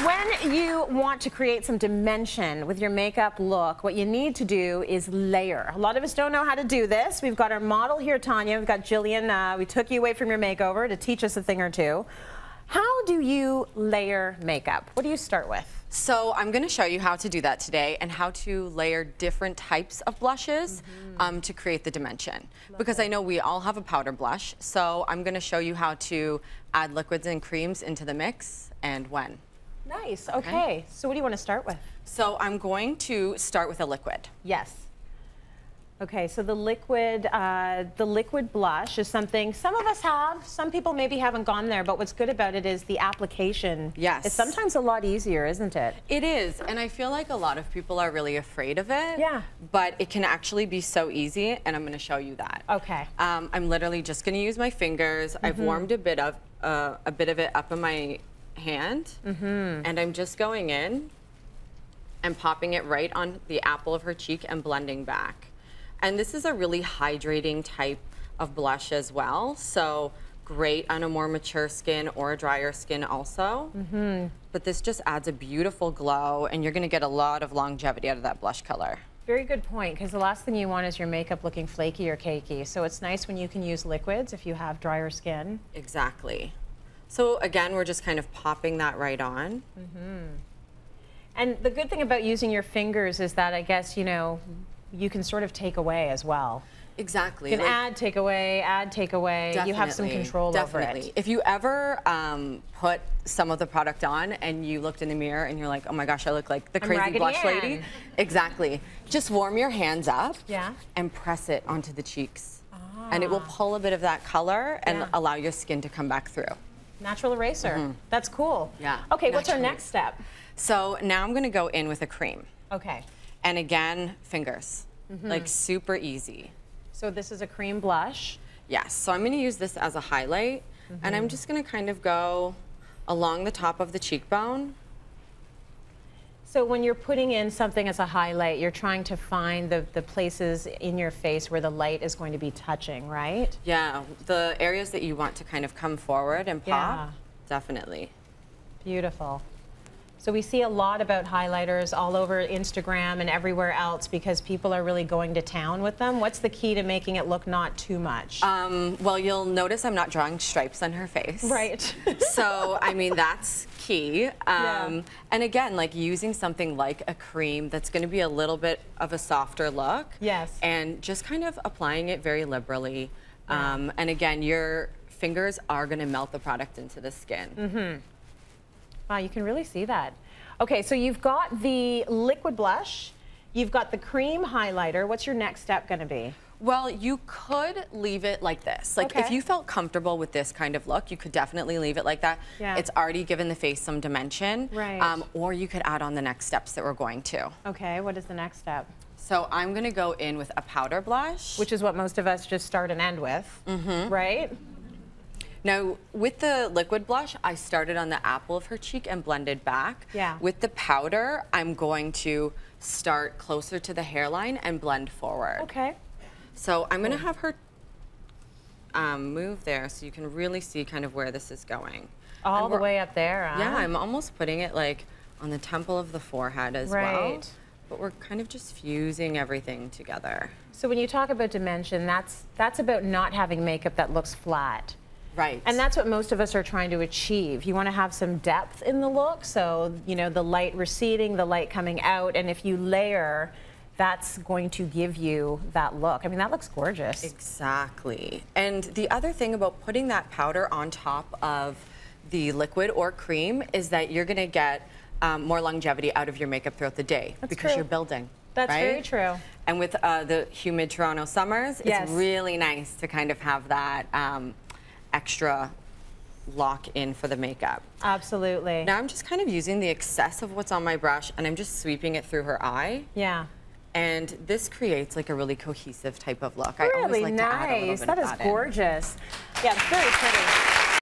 When you want to create some dimension with your makeup look, what you need to do is layer. A lot of us don't know how to do this. We've got our model here, Tanya. We've got Gillian. We took you away from your makeover to teach us a thing or two. How do you layer makeup? What do you start with? So I'm going to show you how to do that today and how to layer different types of blushes to create the dimension. Because I know we all have a powder blush, so I'm going to show you how to add liquids and creams into the mix and when. Nice. Okay. So what do you want to start with? So I'm going to start with a liquid. Yes. Okay, so the liquid blush is something some of us have. Some people maybe haven't gone there, but what's good about it is the application. Yes. It's sometimes a lot easier, isn't it? It is, and I feel like a lot of people are really afraid of it. Yeah. But it can actually be so easy, and I'm going to show you that. Okay. I'm literally just going to use my fingers. I've warmed a bit of it up in my hand, and I'm just going in and popping it right on the apple of her cheek and blending back. And this is a really hydrating type of blush as well, so great on a more mature skin or a drier skin also. But this just adds a beautiful glow, and you're going to get a lot of longevity out of that blush color. Very good point, because the last thing you want is your makeup looking flaky or cakey. So it's nice when you can use liquids if you have drier skin. Exactly. So again, we're just kind of popping that right on. And the good thing about using your fingers is that I guess, you know, you can sort of take away as well. Exactly. You can add, take away, add, take away. You have some control over it. If you ever put some of the product on and you looked in the mirror and you're like, oh my gosh, I look like the crazy blush lady. Exactly. Just warm your hands up and press it onto the cheeks. And it will pull a bit of that color and allow your skin to come back through. Natural eraser. That's cool. Yeah. Okay, what's our next step? So now I'm going to go in with a cream. Okay. And again, fingers. Like super easy. So this is a cream blush. Yes, so I'm going to use this as a highlight, and I'm just going to kind of go along the top of the cheekbone. So when you're putting in something as a highlight, you're trying to find the places in your face where the light is going to be touching, right? Yeah, the areas that you want to kind of come forward and pop, definitely. Beautiful. So we see a lot about highlighters all over Instagram and everywhere else because people are really going to town with them. What's the key to making it look not too much? Well, you'll notice I'm not drawing stripes on her face. Right. So, I mean, that's key. And again, like using something like a cream that's going to be a little bit of a softer look. Yes. And just kind of applying it very liberally. And again, your fingers are going to melt the product into the skin. Wow, you can really see that. Okay, so you've got the liquid blush, you've got the cream highlighter. What's your next step going to be? Well, you could leave it like this. Like if you felt comfortable with this kind of look, you could definitely leave it like that. It's already given the face some dimension. Right. Or you could add on the next steps that we're going to. Okay, what is the next step? So I'm going to go in with a powder blush. Which is what most of us just start and end with, right? Now, with the liquid blush, I started on the apple of her cheek and blended back. With the powder, I'm going to start closer to the hairline and blend forward. Okay. So I'm going to have her move there so you can really see kind of where this is going. All the way up there, huh? Yeah, I'm almost putting it like on the temple of the forehead as well. But we're kind of just fusing everything together. So when you talk about dimension, that's about not having makeup that looks flat. Right. And that's what most of us are trying to achieve. You want to have some depth in the look, so, you know, the light receding, the light coming out, and if you layer, that's going to give you that look. I mean, that looks gorgeous. Exactly. And the other thing about putting that powder on top of the liquid or cream is that you're going to get more longevity out of your makeup throughout the day because you're building. That's very true. And with the humid Toronto summers, it's really nice to kind of have that extra lock in for the makeup. Absolutely. Now I'm just kind of using the excess of what's on my brush and I'm just sweeping it through her eye. Yeah. And this creates like a really cohesive type of look. Really I always like to add a little bit of that is gorgeous. Yeah, it's very pretty.